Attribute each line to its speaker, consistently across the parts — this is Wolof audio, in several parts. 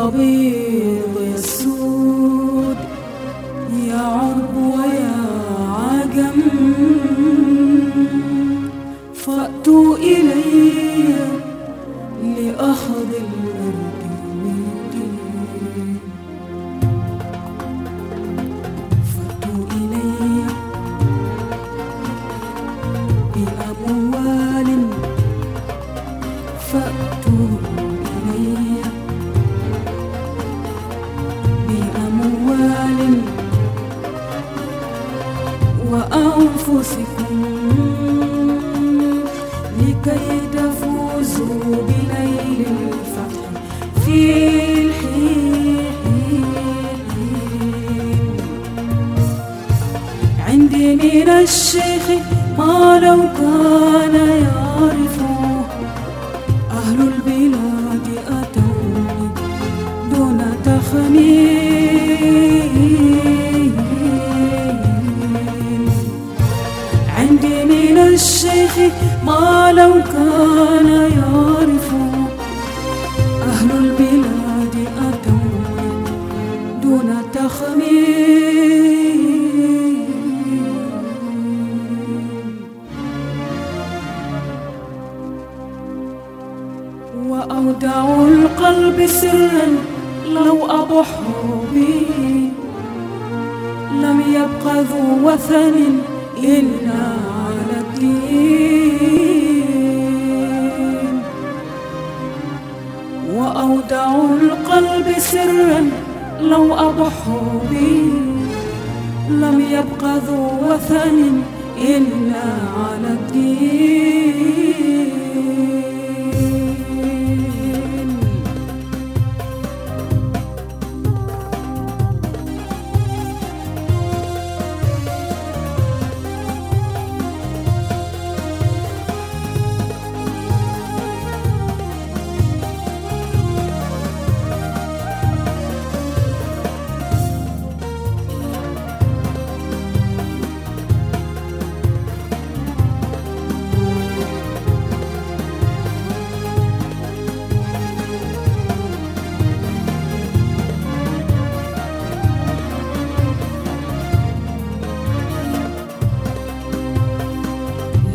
Speaker 1: يبيض يسود، يا عرب ويا عجم، فأتوا إلي لأخذ الأرض مني. فأتوا إلي بأموال، فأتوا إلي بأموال وأنفسكم لكي تفوزوا بنيل الفتح في الحين. عندي من الشيخ ما لو كان يعرفه أهل البلاد أتوني دون تخمين. عندي من الشيخ ما لو كان يعرفه أهل البلاد أتوني دون تخمين. وأودع القلب سرا لو أضحوا به، لم يبق ذو وثن إلا على الدين. وأودع القلب سرا لو أضحوا به، لم يبق ذو وثن إلا على الدين.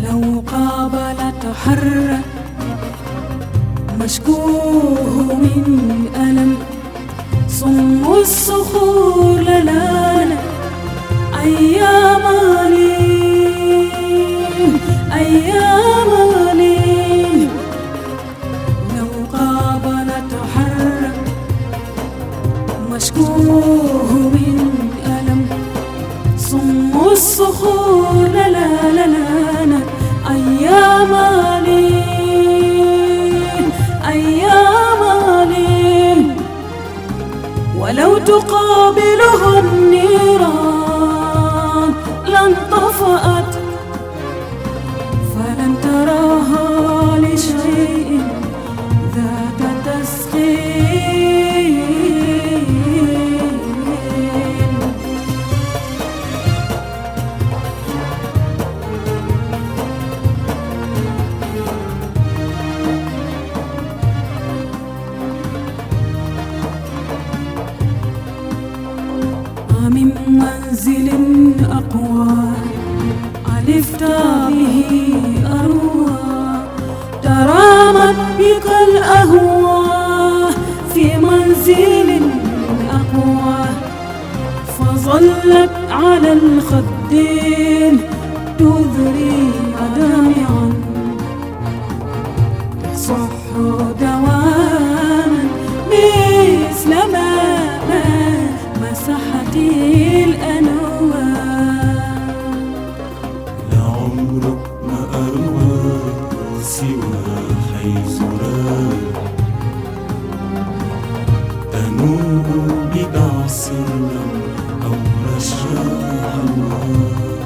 Speaker 1: لو قابل تحرك مشكوه من ألم، صم الصخور للانا أيام لين أيام لين. لو قابل تحرك مشكوه من ألم، صم الصخور للانا أيام لين أيام لين. ولو تقابله النيران لانطفأت، فلن تراها لشيء ذات تسخين. من منزل أقوى ألفت به أروى، ترامت بك الأهوى في منزل أقوى. فظلت على الخدين تذري دامعا، تصح دواما مثل ما مسحت الأنوار.
Speaker 2: لعمرك ما أروى سوى حيث راك، تنوب بدعس أو رشا هواك.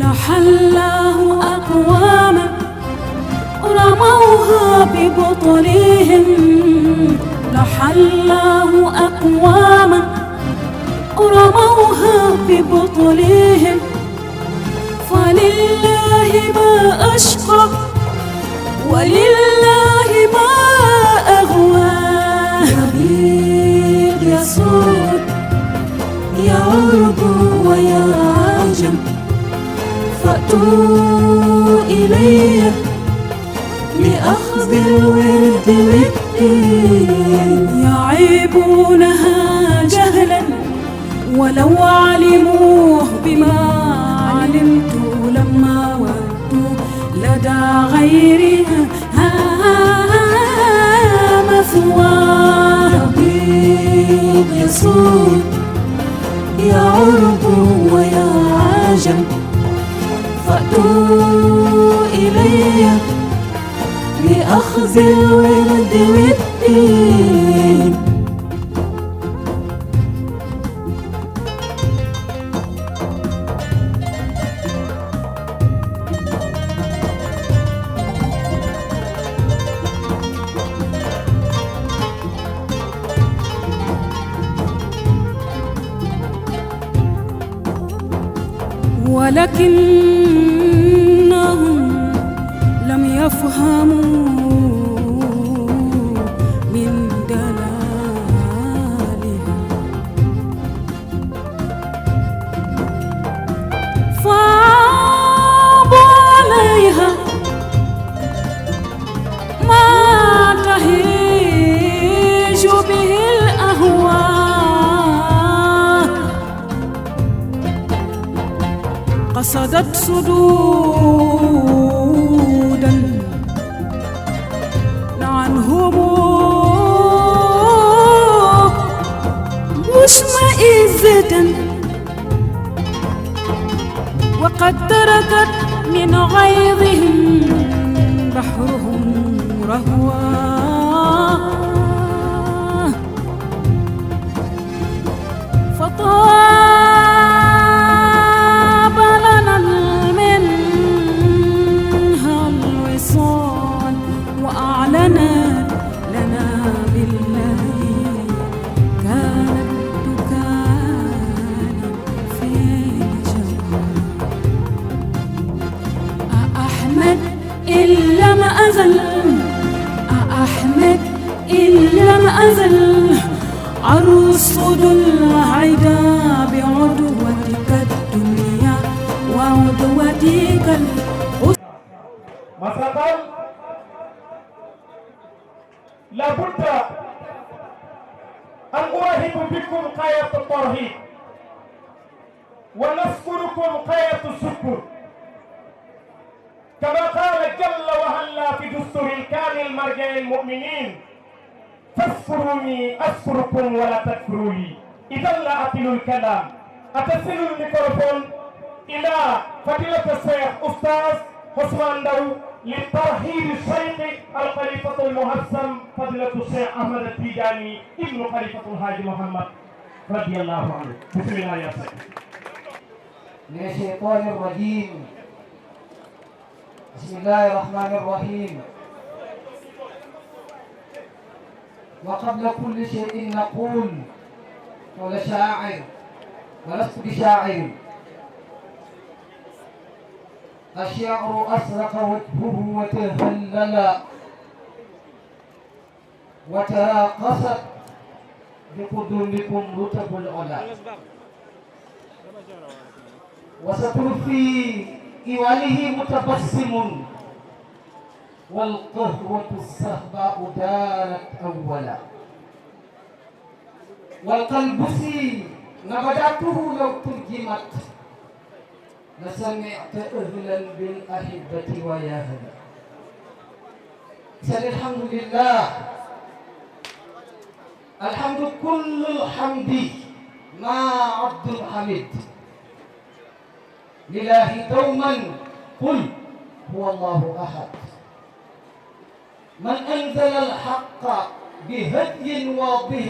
Speaker 1: لحله أقواما رموها ببطلهم، لحله أقواما رموها ببطلهم، فلله ما أشقى ولله ما أغوى. يبيض يسود يا عرب ويا عجم، فأتوا إلي لأخذ الورد والدين. يعيبونها جهلا ولو علموه بما علمت، لما ودوا لدى غيرها مثوى. يبيض يسود يا عرب ويا عجم، فأتوا إلي لأخذ الورد والدين. ولكنهم لم يفهموا من دلالها، فعابوا عليها ما تهيج به الأهواء. قصدت سدودا عنهم مشمئزة، وقد تركت من غيظهم بحرهم رهوا. فطاب لنا منها الوصال، وأعلنت لنا بالله كانت دكان في الجوال. أحمد إن لم أزل، أحمد إن لم أزل أرصد العدا بعدوتك الدنيا وعدوتك
Speaker 3: مثلا لابد أن أرهب بكم قاية الترهيب ونذكركم قاية الشكر، كما قال جل وعلا في دستور الكامل مرجع المؤمنين: فاذكروني أذكركم ولا تكفروا لي. إذا لا أطيل الكلام، أتصل الميكروفون إلى فضيلة الشيخ أستاذ عثمان داو لترحيب الشيخ الخليفة المهزم فضيلة الشيخ أحمد التيجاني ابن خليفة الحاج محمد رضي الله عنه. بسم الله يا شيخ.
Speaker 4: من الشيطان الرجيم، بسم الله الرحمن الرحيم. وقبل كل شيء نقول قول شاعر ولست بشاعر: الشعر أسرق وجهه وتهلل وتراقصت بقدومكم رتب العلا، وستر في إيواله متبسم، والقهوة الصهباء دارت أولا، والقلبسي نبذاته لو ترجمت لسمعت أهلا بالأحبة ويا هلا. سل الحمد لله، الحمد كل الحمد ما عبد الحميد لله دوما. قل هو الله أحد، من أنزل الحق بهدي واضح،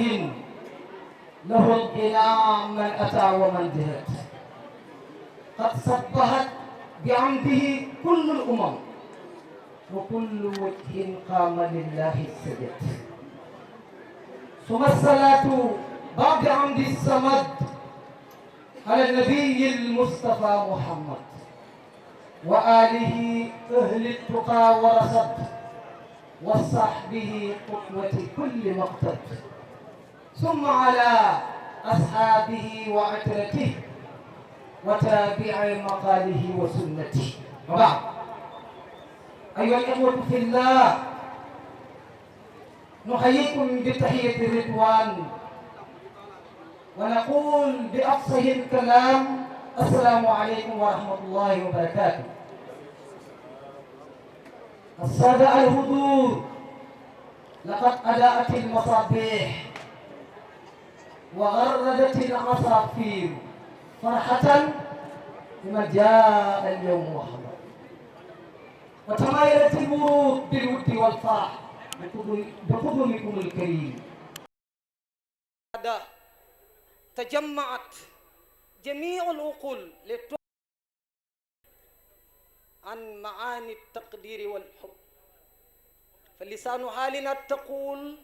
Speaker 4: له القناع من أتى ومن جهد. قد صبحت بعمده كل الأمم وكل وجه قام لله السجد. ثم الصلاة بعد عمد الصمد على النبي المصطفى محمد وآله أهل التقى ورصد وصحبه قدوة كل مقتد، ثم على أصحابه وعترته وتابع مقاله وسنته. وبعد، أيها الإخوة في الله، نحييكم بتحية الرضوان ونقول بأفصح الكلام: السلام عليكم ورحمة الله وبركاته. السادة الحضور، لقد أضاءت المصابيح وغردت العصافير فرحة بما جاء اليوم وحده، وتمايلت الورود بالود والفرح بقدومكم الكريم. تجمعت جميع العقول عن معاني التقدير والحب، فلسان حالنا تقول: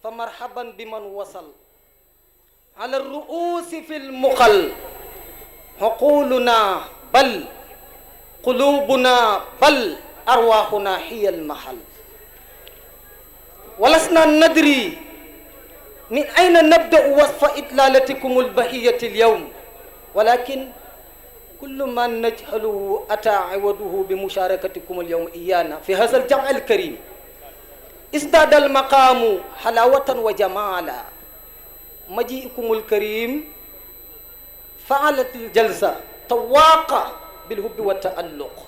Speaker 4: فمرحبا بمن وصل على الرؤوس في المقل، عقولنا بل قلوبنا بل أرواحنا هي المحل، ولسنا ندري من أين نبدأ وصف إطلالتكم البهية اليوم، ولكن كل ما نجهله أتى عوضه بمشاركتكم اليوم إيانا في هذا الجمع الكريم. ازداد المقام حلاوة وجمالا، مجيئكم الكريم فعلت الجلسة طواقة بالحب والتألق،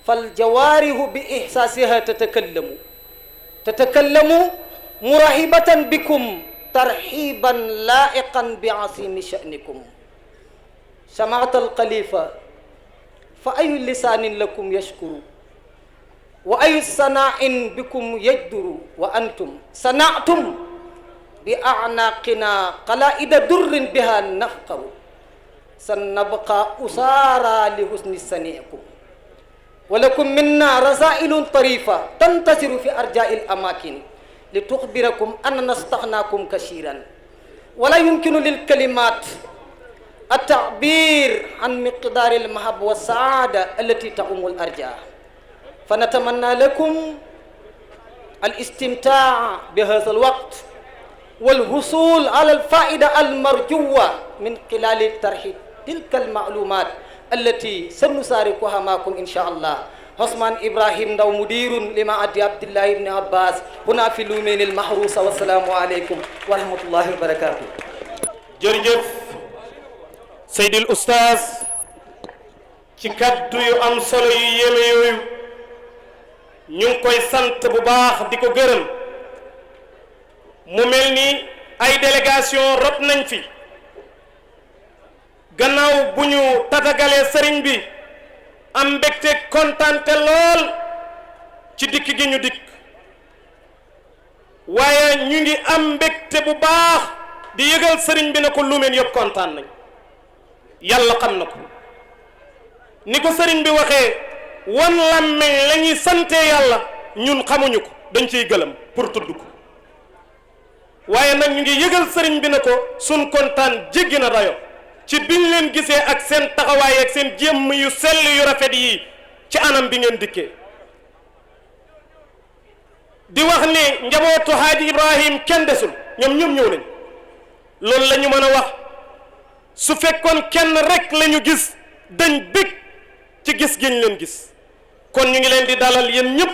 Speaker 4: فالجوارح بإحساسها تتكلم مرحبة بكم ترحيبا لائقا بعظيم شأنكم. سمعت الخليفة، فأي لسان لكم يشكر، وأي صناع بكم يجدر، وأنتم صنعتم بأعناقنا قلائد در بها نفقر، سنبقى أسارى لحسن صنيعكم، ولكم منا رسائل طريفة تنتشر في أرجاء الأماكن لتخبركم أننا استغناكم كثيرا، ولا يمكن للكلمات التعبير عن مقدار المحبة والسعادة التي تعم الأرجاء، فنتمنى لكم الاستمتاع بهذا الوقت والحصول على الفائدة المرجوة من خلال طرح تلك المعلومات التي سنشاركها معكم إن شاء الله. عثمان إبراهيم داو مدير لمعهد عبد الله بن عباس هنا في لومين المحروسة، والسلام عليكم ورحمة الله وبركاته.
Speaker 3: jërëjëf Seydil Oustaz ci kaddu yu am solo yu yéeme yooyu, ñu ngi koy sant bu baax di ko gërëm. mu mel ni ay délégation rot nañ fi gannaaw bu ñu tatagalee sëriñ bi, am mbégte kontante lool ci dikk gi ñu dikk, waaye ñu ngi am mbégte bu baax di yëgal sëriñ bi ne ko Luumeen yëpp kontaan nañ. yàlla xam na ko, ni ko sëriñ bi waxee, wan làmmeñ la ñuy sante yàlla ñun xamuñu ko, dañ ciy gëlëm pour tudd ko, waaye nag ñu ngi yëgal sëriñ bi ne ko sun kontaan jéggi na dayo ci biñ leen gisee ak seen taxawaay ak seen jémm yu sell yu rafet yi ci anam bi ngeen dikkee. di wax ne njabootu Haaji Ibrahim kenn desul, ñoom ñëw nañ. loolu la ñu mën a wax. su fekkoon kenn rek la ñu gis dañ bég ci gis giñ leen gis, kon ñu ngi leen di dalal yéen ñëpp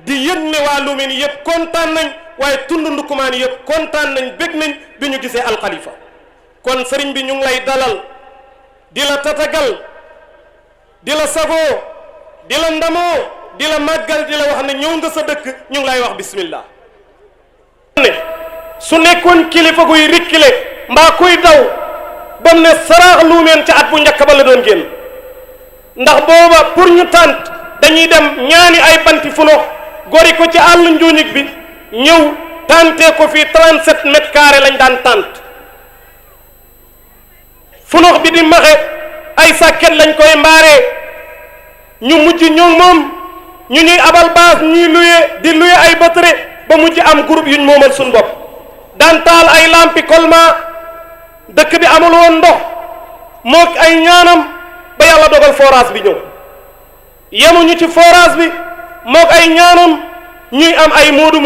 Speaker 3: di yëg ne waa Luumeen yëpp kontaan nañ, waaye tund Ndoukoumane yëpp kontaan nañ, bég nañ bi ñu gisee alxalifa. kon sëriñ bi ñu ngi lay dalal, di la tatagal, di la sagoo, di la ndamoo, di la màggal, di la wax ne ñëw nga sa dëkk, ñu ngi lay wax bismillah. ne su nekkoon kilifa guy rikkile mbaa kuy daw ba mu ne saraax Luumeen ca at bu njëkk ba la doon génn, ndax booba pour ñu tànt dañuy dem ñaani ay banti funox gori ko ci àll njuuñig bi ñëw tàntee ko fii 37 mètres carrés lañ daan tànt. funox bi di maxe ay sàkket lañ koy mbaaree ñu mujj ñoom moom ñu ñuy abal baas ñuy di luye ay batterie ba mujj am groupe yuñ moomal suñ bopp daan taal ay lampi colma dëkk bi amul woon ndox mook ay ñaanam ba yàlla dogal forage bi ñëw yemuñu ci forage bi mook ay ñaanam ñuy am ay moodu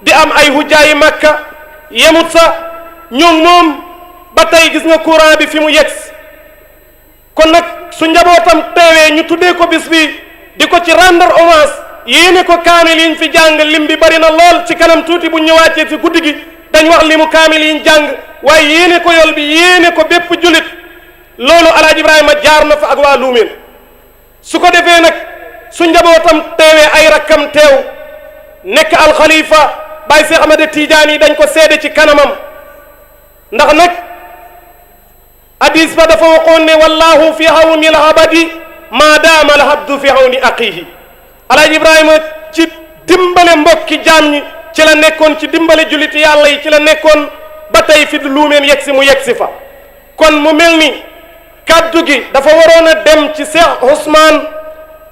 Speaker 3: di am ay hujjaayi Makka yemut sa ñoom moom ba tey gis nga courant bi fi mu yegsi kon nag su njabootam teewee ñu tuddee ko bis bi di ko ci rendre hommage yéene ko kaamil yiñ fi jàng lim bi bari na lool ci kanam tuuti bu ñëwaatee ci guddi gi dañ wax limu kaamil yiñ jàng waaye yéene ko yol bi yéene ko bépp julit loolu Alaaji Ibrahima jaar na fa ak waa Luumeen su ko defee nag su njabootam teewee ay rakkam teew nekk alxalifa Baay Seex Ahmad Tijaani dañ ko seede ci kanamam ndax nag hadis ba dafa waxoon ne wallahu fi hawni al-abadi ma daama al-abdu fi hawni aqihi Alaaji Ibrahima ci dimbale mbokki jaam ñi ci la nekkoon ci dimbale juliti yàlla yi ci la nekkoon ba tey fi Luumeen yegsi mu yegsi fa kon mu mel ni kaddu gi dafa waroon a dem ci Cheikh Ousmane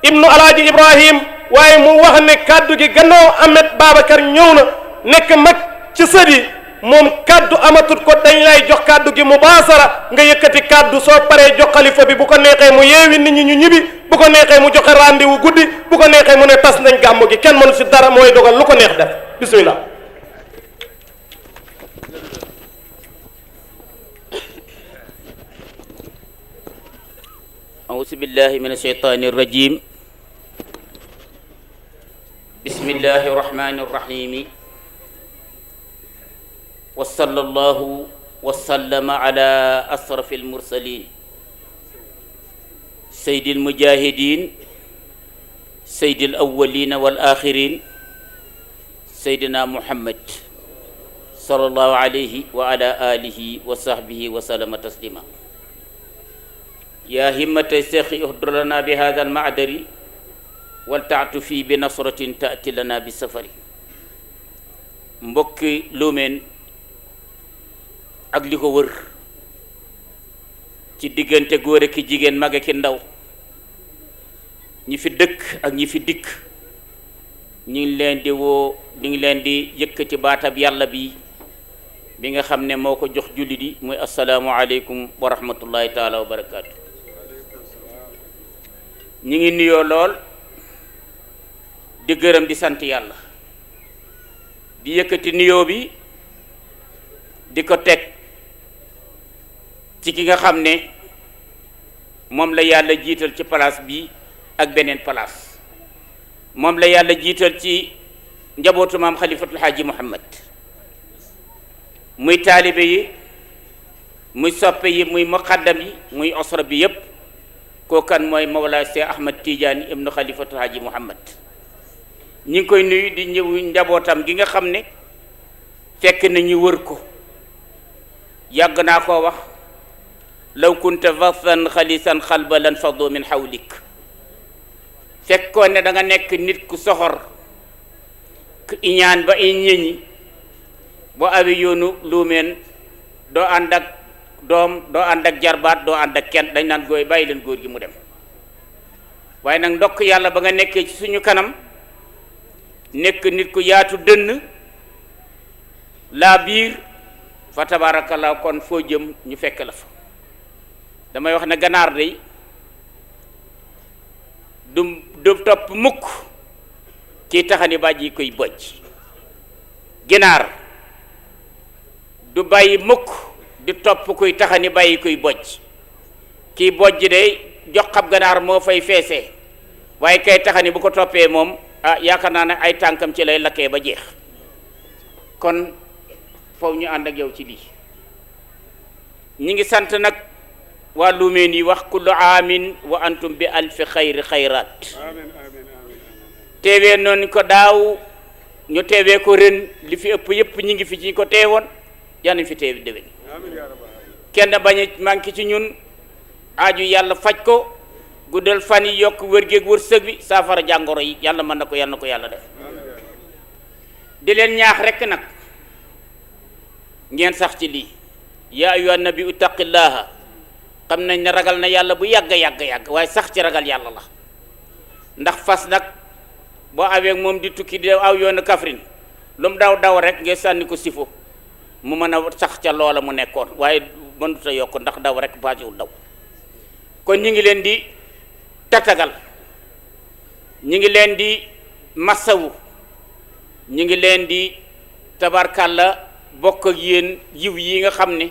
Speaker 3: ibnu Alaaji Ibrahim waaye mu wax ne kaddu gi gannaaw Ahmed Babacar ñëw na nekk mag ci sët yi moom kaddu amatut ko dañ lay jox kaddu gi mubaasara nga yëkkati kaddu soo paree jox xalifa bi bu ko neexee mu yeewi nit ñi ñu ñibbi bu ko neexee mu joxe rendez-vous guddi bu ko neexee mu ne tas nañ gàmmu gi kenn mënu si dara mooy dogal lu ko neex def bismillah
Speaker 5: أعوذ بالله من الشيطان الرجيم بسم الله الرحمن الرحيم وصلى الله وسلم على أشرف المرسلين سيد المجاهدين سيد الأولين والآخرين سيدنا محمد صلى الله عليه وعلى آله وصحبه وسلم تسليما يا همة الشيخ اهدر لنا بهذا المعدر ولتعطفي بنصرة تأتي لنا بالسفر mbokki Luumeen ak li ko wër ci diggante góor ak jigéen mag ak ndaw ñi fi dëkk ak ñi fi dikk ñu ngi leen di woo ñu ngi leen di yëkkati baatab yàlla bi nga xam ne moo ko jox jullit yi muy assalaamu aleykum wa rahmatullahi taala wa barakaatu ñu ngi nuyoo lool di gërëm di sant yàlla di yëkkati nuyoo bi di ko teg ci ki nga xam ne moom la yàlla jiital ci place bi ak beneen place moom la yàlla jiital ci njabootu maam xalifatul haaji Muhammad muy taalibe yi muy soppe yi muy muqaddam yi muy osra bi yépp kookan mooy Mawlaa Cheikh Ahmad Tidiane ibnu xalifatul haaji Muhammad ñi ngi koy nuyu di ñëw njabootam gi nga xam ne fekk na ñu wër ko yàgg naa koo wax law kunta vasan xalisan xalba lan faddu min xawlik fekkoon ne da nga nekk nit ku soxor ku iñaan ba ay ñeñi boo awi yoonu Luumeen doo ànd ak doom doo ànd ak jarbaat doo ànd ak kenn dañ naan gooy bàyyi leen góor gi mu dem waaye nag ndokk yàlla ba nga nekkee ci suñu kanam nekk nit ku yaatu dënn laa biir fa tabarakallah kon foo jëm ñu fekk la fa damay wax ne ganaar day du topp mukk ci taxani bàjj yi koy bojj ginaar du bàyyi mukk di topp kuy taxani bàyyi koy bojj kii bojj day jox xab ganaar moo fay feesee waaye kay taxani bu ko toppee moom yaakaar naa ne ay tànkam ci lay lakkee ba jeex kon foofu ñu ànd ak yow ci lii ñi ngi sant nag waa Luumeen yi wax kullu aamin wa antum bi alfi xayri xayraat teewee noonu ko daaw ñu teewee ko ren li fi ëpp yëpp ñi ngi fi ci ko teewoon yàlla fi teew déwén kenn bañ a manqué ci ñun aaju yàlla faj ko guddal fan yi yokk wér-géeg wërsëg bi saafara jàngoro yi yàlla mën na ko yàlla def di leen ñaax rekk nag ngeen sax ci lii yaa ayyuhan nabiyyu ittaqillaha xam nañ ne ragal na yàlla bu yàgg yàgg yàgg waaye sax ci ragal yàlla la ndax fas nag boo awee moom di tukki di aw yoonu Kaffrine lu mu daw rek ngay sànni ko sifo mu mën a sax ca loola mu nekkoon waaye mënut a yokk ndax daw rek baasiwul daw kon ñi ngi leen di tatagal ñi ngi leen di massawu ñi ngi leen di tabarkàlla bokk ak yéen yiw yi nga xam ne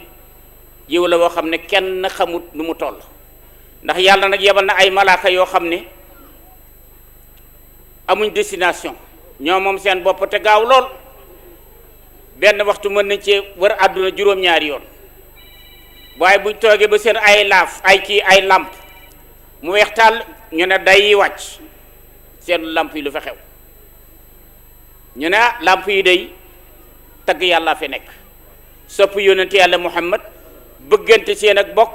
Speaker 5: yiw la boo xam ne kenn xamut nu mu toll ndax yàlla nag yebal na ay malaaka yoo xam ne amuñ destination ñoo moom seen bopp te gaaw lool benn waxtu mën nañ ci wër àdduna juróom-ñaari yoon waaye buñ toogee ba seen ay laaf ay làmp mu weex tàll ñu ne day wàcc seen làmp yi lu fa xew ñu ne làmp yi day tagg yàlla fi nekk sopp yónnente yàlla Muhammad bëggante seen ak bokk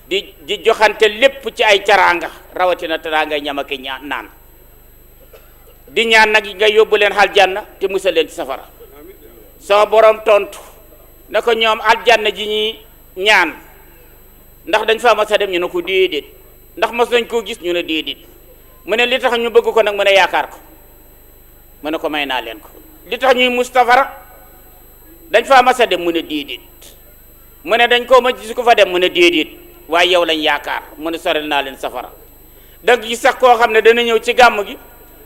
Speaker 5: di joxante lépp ci ay teraanga rawatina teraanga ñam ak naan di ñaan nag nga yóbbu leen aljanna te musal leen ci safara sama borom tontu na ko ñoom aljanna ji ñuy ñaan ndax dañ fa mas a dem ñu ne ko déedéet ndax mas nañ koo gis ñu ne déedéet mu ne li tax ñu bëgg ko nag mu ne yaakaar ko mu ne ko may naa leen ko li tax ñuy mustafara dañ fa mas a dem mu ne déedéet mu ne dañ koo ma gis ko fa dem mu ne déedéet waaye yow lañ yaakaar mu ne sorel naa leen safara danga gis sax koo xam ne dana ñëw ci gàmm gi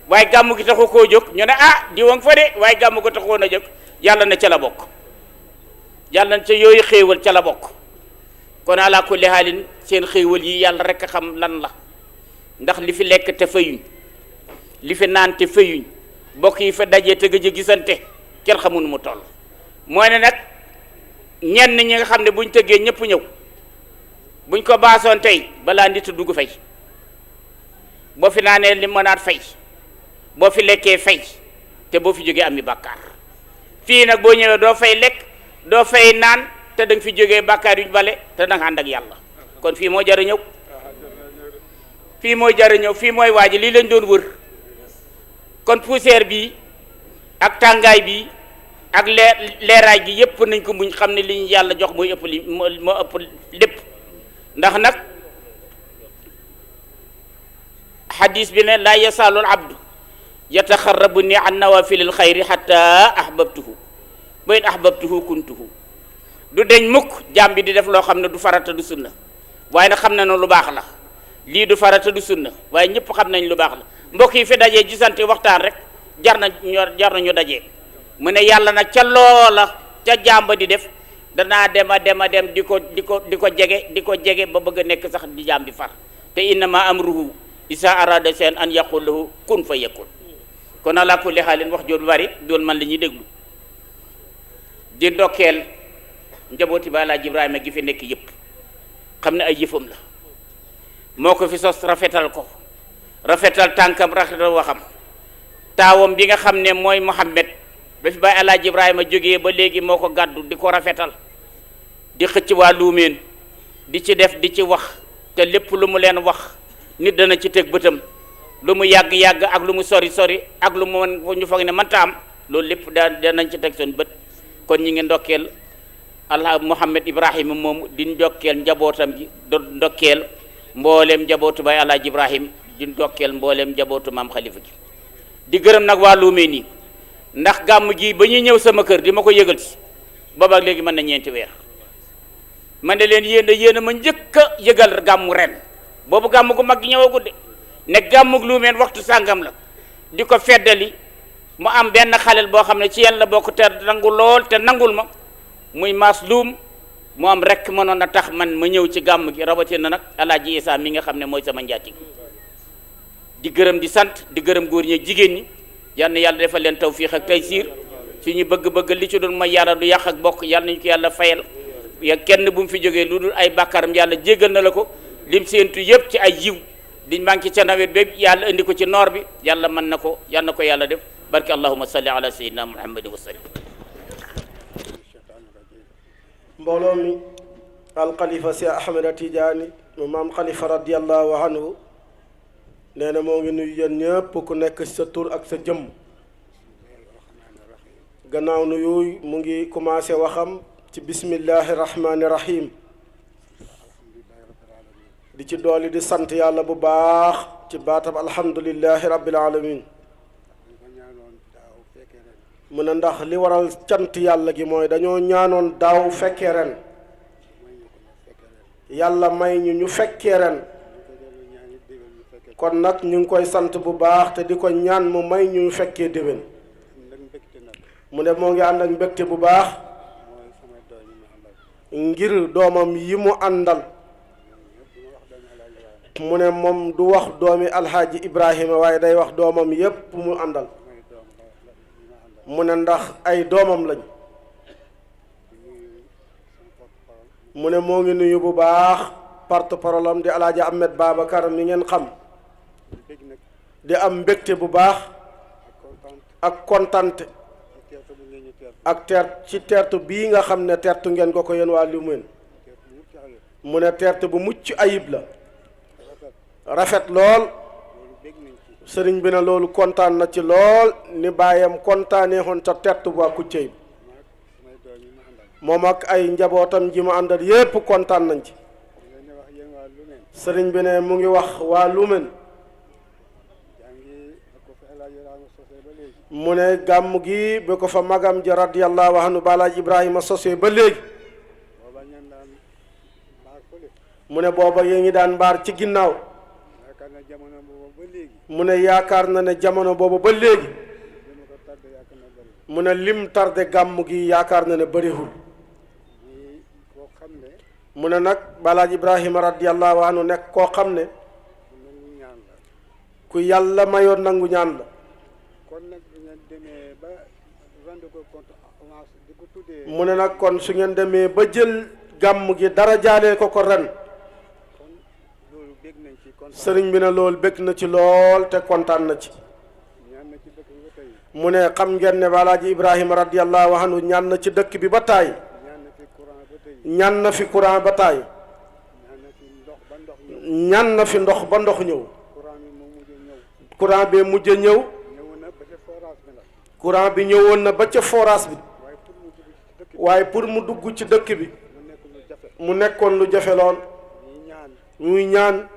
Speaker 5: waaye gàmm gi taxu koo jóg ñu ne di wang fa de waaye gàmm ko taxoon a jóg yàlla na ca la bokk yàlla na ca yooyu xéewal ca la bokk kon ala kulli haalin seen xéewal yi yàlla rek a xam lan la ndax li fi lekk te fayuñ li fi naan te fayuñ bokk yi fa dajee te gëj a gisante kenn xamul mu toll mooy ne nag ñenn ñi nga xam ne buñ tëggee ñëpp ñëw buñ ko baasoon tey balaa nit dugg fay boo fi naanee li mënaat fay boo fi lekkee fay te boo fi jógee ami bàkkaar fii nag boo ñëwee doo fay lekk doo fay naan te da nga fi jógee bàkkaar yuñ bale te da nga ànd ak yàlla kon fii moo jar a ñëw fii mooy jar a ñëw fii mooy waaji lii lañ doon wër kon poussière bi ak tàngaay bi ak leeraay gi yépp nañ ko muñ xam ne li ñu yàlla jox mooy ëpp li moo ëpp lépp ndax nag xadis bi ne laa yasaalul abdu yataxarrabu ni an nawafilil xayri xatta ahbabtuhu ba in ahbabtuhu kuntuhu du deñ mukk jaam bi di def loo xam ne du farata du sunna waaye nag xam na ne lu baax la lii du farata du sunna waaye ñëpp xam nañ lu baax la mbokk yi fi dajee gisante waxtaan rek jar na ñu dajee mu ne yàlla nag ca loola ca jàmba di def danaa dem di ko jege ba bëgg a nekk sax di jaam bi far te innama amruhu isa arada seen an yaqul lahu kun fa yakun kon ala kulli xaalin wax jooju bari doon man la ñuy déglu di ndokkeel njabooti ba Alaaji Ibrahima gi fi nekk yëpp xam ne ay yëfam la moo ko fi sos rafetal ko rafetal tànkam rafetal waxam taawam bi nga xam ne mooy Muhammad ba fi bàyyi Alaaji Ibrahima jógee ba léegi moo ko gàddu di ko rafetal di xëcc waa Luumeen di ci def di ci wax te lépp lu mu leen wax nit dana ci teg bëtam lu mu yàgg-yàgg ak lu mu sori ak lu mu mën ñu foog ne mënta am loolu lépp danañ ci teg seen bët kon ñi ngi ndokkeel allah Muhammad Ibrahima moom di ndokkeel njabootam gi do ndokkeel mbooleem njabootu bay Alaaji Ibrahim di ndokkeel mbooleem njabootu maam Xalifa gi di gërëm nag waa Luumeen yi ndax gàmm gi ba ñuy ñëw sama kër di ma ko yëgal si booba ak léegi mën na ñeenti weer man de leen yéen a ma njëkk a yëgal gàmmu ren boobu gàmm gu mag gi ñëwagul de ne gàmmug Luumeen waxtu sàngam la di ko feddali mu am benn xalel boo xam ne ci yéen la bokk te nangu lool te nangul ma muy maas luum mu am rek mënoon a tax man ma ñëw ci gàmm gi rawatina nag Alaaji Isaa mi nga xam ne mooy sama njaati di gërëm di sant di gërëm góor ñi jigéen ñi yal na yàlla defal leen tawfiix ak taysiir suñu bëgg-bëgg li ci doon mooy yàlla du yàq ak bokk yàlla nañu ko yàlla fayal ya kenn bu mu fi jógee lu dul ay bàkkaaram yàlla jéggal na la ko lim séentu yëpp ci ay yiw di manqué ca nawet bi yàlla indi ko ci noor bi yàlla mën na ko yal na ko yàlla def barke allahumma salli ala sayyidina muhammadin wa sallim.
Speaker 6: mbooloo mi alxalifa si Ahmed Tidiane mu maam xalifa radiyallahu anhu nee na moo ngi nuyu yéen ñëpp ku nekk sa tur ak sa jëmm gannaaw nu yooyu mu ngi commencé waxam ci bismillahi rahmani rahim di ci dooli di sant yàlla bu baax ci baatab alhamdulillahi rabbil alamin mu ne ndax li waral cant yàlla gi mooy dañoo ñaanoon daaw fekkee ren yàlla may ñu fekkee ren kon nag ñu ngi koy sant bu baax te di ko ñaan mu may ñu fekkee déwén mu ne moo ngi ànd ak mbégte bu baax ngir doomam yi mu àndal mu ne moom du wax doomi alxaaji Ibrahima waaye day wax doomam yépp mu àndal mu ne ndax ay doomam lañ mu ne moo ngi nuyu bu baax porte-parole am di alaaji Ahmed Babacar mi ngeen xam di am mbégte bu baax ak kontante ak ci teertu bii nga xam ne teertu ngeen ko yéen waa Lumeen mu ne teertu bu mucc ayib la rafet lool sëriñ bi ne loolu kontaan na ci lool ni baayam kontaanee woon ca teertu bu waa Kuccéy bi moom ak ay njabootam ji mu àndal yépp kontaan nañ ci sëriñ bi ne mu ngi wax waa Lumeen mu ne gàmm gi bi ko fa magam ji radiyallahu anhu Balaaj Ibrahima sosé ba léegi mu ne booba yée ngi daan mbaar ci ginnaaw mu ne yaakaar na ne jamono boobu ba léegi mu ne lim tarde gàmm gi yaakaar na ne bëriwul mu ne nag Balaaj Ibrahima radiyallahu anhu nekk koo xam ne ku yàlla mayoon nangu ñaan la mu ne nag kon su ngeen demee ba jël gàmm gi dara jaalee ko ren sëriñ bi ne loolu bég na ci lool te kontaan na ci mu ne xam ngeen ne Alaaji Ibrahima radiyallahu anhu ñaan na ci dëkk bi ba taay ñaan na fi courant ba taay ñaan na fi ndox ba ndox ñëw courant bee mujj a ñëw courant bi ñëwoon na ba ca forage bi waaye pour mu dugg ci dëkk bi mu nekkoon lu jafe lool muy ñaan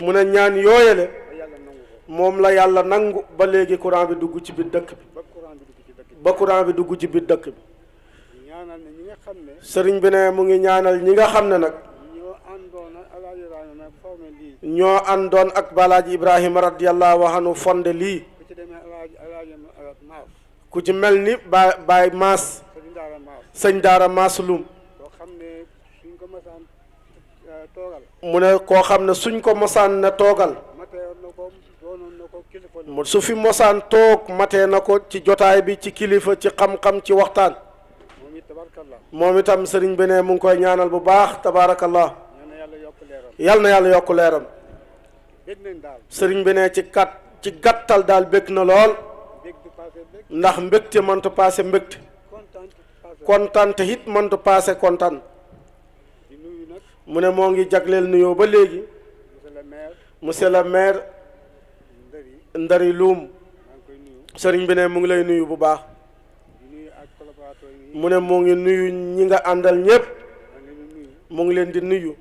Speaker 6: mu ne ñaan yooyale moom la yàlla nangu ba léegi courant bi dugg ci biir dëkk bi ba courant bi dugg ci biir dëkk bi sëriñ bi ne mu ngi ñaanal ñi nga xam ne nag ñoo àndoon ak Balaaji Ibrahima radiyallahu anhu fonde lii ku ci mel ni baay maas sëñ daara maas lum mu ne koo xam ne suñ ko mosaan ne toogal su fi mosaan toog matee na ko ci jotaay bi ci kilifa ci xam-xam ci waxtaan moom itam sëriñ bi ne mu ngi koy ñaanal bu baax tabaarakallah yal na yàlla yokk leeram sëriñ bi ne ci gàttal daal bég na lool ndax mbégte mënta paase mbégte kontaan te it mënta paase kontaan mu ne moo ngi jagleel nuyoo ba léegi monsieur le maire Ndari Loum sëriñ bi ne mu ngi lay nuyu bu baax mu ne moo ngi nuyu ñi nga àndal ñépp mu ngi leen di nuyu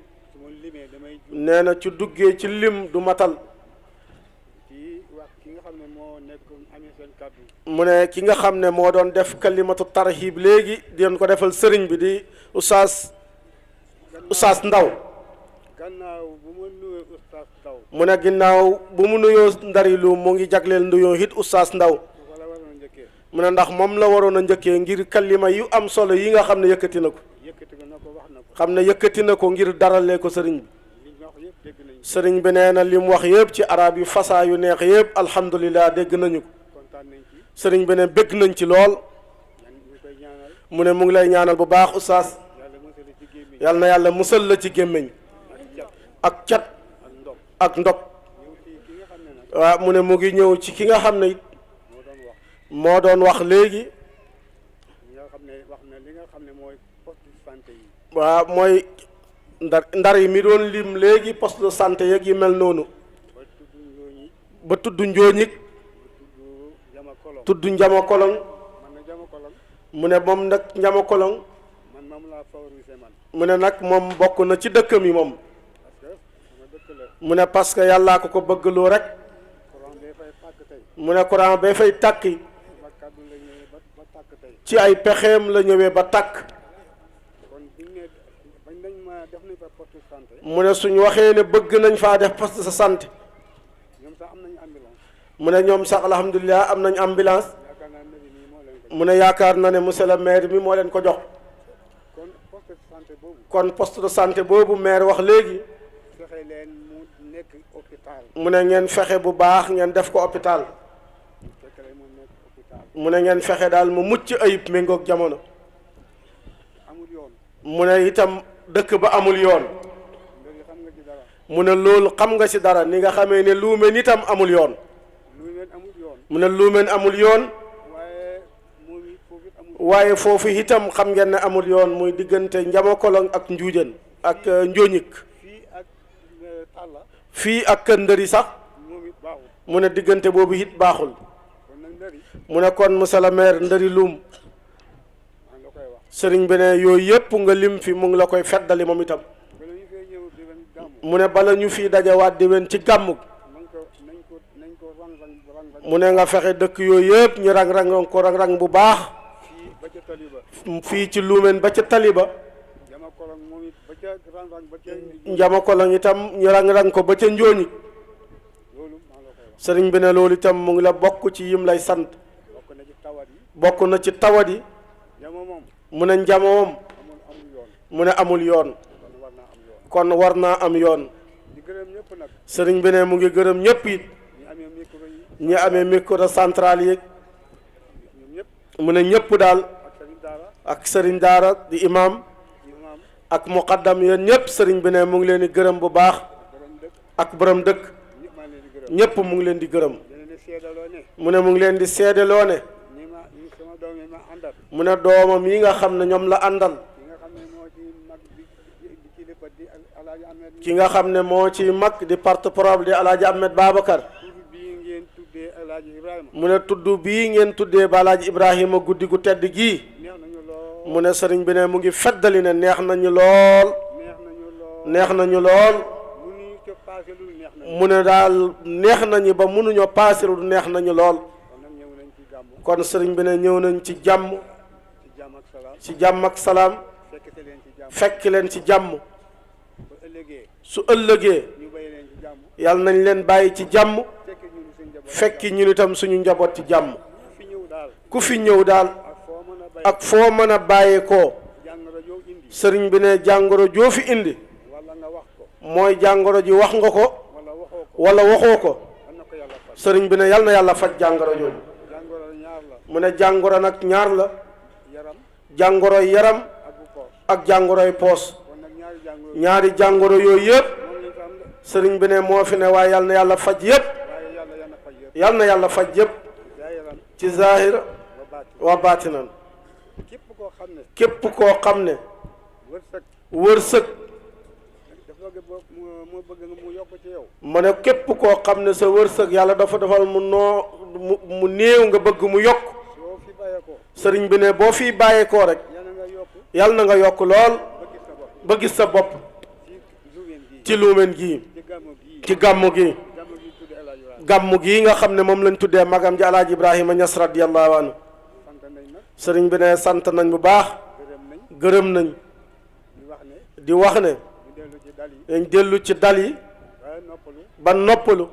Speaker 6: nee na ci duggee ci lim du matal mu ne ki nga xam ne moo doon def kalimatu tarhib léegi di leen ko defal sëriñ bi di Oustaz Ndaw mu ne ginnaaw bu mu nuyoo Ndari Loum mu ngi jagleel nuyoo it Oustaz Ndaw mu ne ndax moom la waroon a njëkkee ngir kalima yu am solo yi nga xam ne yëkkati na ko xam ne yëkkati na ko ngir daralee ko sëriñ bi sëriñ bi nee na li mu wax yëpp ci arab yu fasaa yu neex yëpp alhamdulilah dégg nañu ko sëriñ bi ne bëgg nañ ci lool mu ne mu ngi lay ñaanal bu baax Oustaz yal na yàlla musal la ci gémmiñ ak cat ak ndog waaw mu ne mu ngi ñëw ci ki nga xam ne it moo doon wax léegi waaw mooy ndar yi mi doon lim léegi poste de santé yeeg yi mel noonu ba tudd njooñig tudd njama kolong mu ne moom nag njama kolong mu ne nag moom bokk na ci dëkkam yi moom mu ne parce que yàllaa ko bëggloo rek mu ne courant bay fay tàkki ci ay pexeem la ñëwee ba tàkk mu ne suñ waxee ne bëgg nañ faa def poste de santé mu ne ñoom sax alhamdulilah am nañ ambulance mu ne yaakaar na ne monsieur le maire mi moo leen ko jox kon poste de santé boobu maire wax léegi mu ne ngeen fexe bu baax ngeen def ko hôpital mu ne ngeen fexe daal mu mucc ayib méngoog jamono mu ne itam dëkk ba amul yoon mu ne loolu xam nga ci dara ni nga xamee ne Luumeen itam amul yoon mu ne Luumeen amul yoon waaye foofu itam xam ngeen ne amul yoon muy diggante Njamakoloŋ ak Njuujeen ak Njóoñik fii ak Kër Ndëri sax mu ne diggante boobu it baaxul mu ne kon monsieur le maire Ndëri Luum sëriñ bi ne yooyu yëpp nga lim fi mu ngi la koy feddali moom itam mu ne bala ñu fii dajawaat déwén ci gàmmug mu ne nga fexe dëkk yooyu yëpp ñu rang-rang ko rang-rang bu baax fii ci Luumeen ba ca Taliba Njamakoloŋ itam ñu rang-rang ko ba ca Njóoñi sëriñ bi ne loolu itam mu ngi la bokk ci yim lay sant bokk na ci tawat yi mu ne Njama moom mu ne amul yoon kon war naa am yoon sëriñ bi ne mu ngi gërëm ñëpp it ñi amee micro central yi mu ne ñëpp daal ak sëriñ daara di imam ak muqaddam yéen ñëpp sëriñ bi ne mu ngi leen di gërëm bu baax ak borom dëkk ñëpp mu ngi leen di gërëm mu ne mu ngi leen di seedeloo ne mu ne doomam yi nga xam ne ñoom la àndal ki nga xam ne moo ci mag di porte-parole di Alaaji Ahmed Babacar mu ne tudd bii ngeen tuddee ba Alaaji Ibrahima guddi gu tedd gii mu ne sëriñ bi ne mu ngi feddali ne neex nañu lool neex nañu lool mu ne daal neex nañu ba mënuñoo paase lu neex nañu lool kon sëriñ bi ne ñëw nañ ci jàmm ci jàmm ak salaam fekk leen ci jàmm su ëllëgee yal nañ leen bàyyi ci jàmm fekki ñun itam suñu njaboot ci jàmm ku fi ñëw daal ak foo mën a bàyyeekoo sëriñ bi ne jàngoro joo fi indi mooy jàngoro ji wax nga ko wala waxoo ko sëriñ bi ne yal na yàlla faj jàngoro jooju mu ne jàngoro nag ñaar la jàngoroy yaram ak jàngoroy poos ñaari jàngoro yooyu yëpp sëriñ bi ne moo fi ne waaye yal na yàlla faj yëpp yal na yàlla faj yëpp ci zahir wa baatinan képp koo xam ne wërsëg mu ne képp koo xam ne sa wërsëg yàlla dafa defal mu néew nga bëgg mu yokk sëriñ bi ne boo fii bàyyeekoo rek yàlla na nga yokk lool ba gis sa bopp ci Luumeen gii ci gàmmu gi gàmmu gii nga xam ne moom lañ tuddee magam ji Alaaji Ibrahima Ñas radiyallahu anhu sëriñ bi ne sant nañ bu baax gërëm nañ di wax ne dañ dellu ci dal yi ba noppalu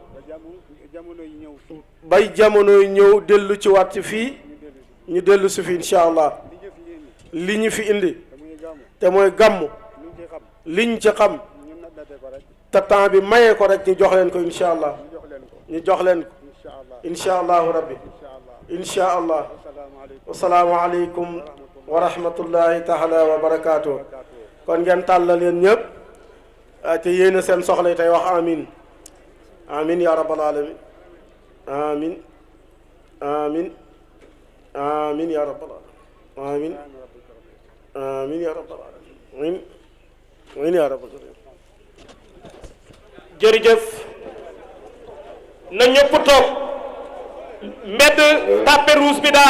Speaker 6: bay jamono yi ñëw dellu ci waat ci fii ñu dellu si fi incha allah li ñu fi indi te mooy gàmmu liñ ci xam te temps bi mayee ko rek ñu jox leen ko incha allah ñu jox leen ko incha allahu rabbi incha allah wasalaamu aleykum wa rahmatullahi taala wa barakaatu. kon ngeen tàllal yéen ñëpp te yéene seen soxla yi tey wax amin amin ya rabbal alamin amin amin amin ya rabbal alamin amin amin ya rabbal alamin amin ya rabbal alamin.
Speaker 3: jërëjëf na ñëpp toog mbedd tapé rouge bi daal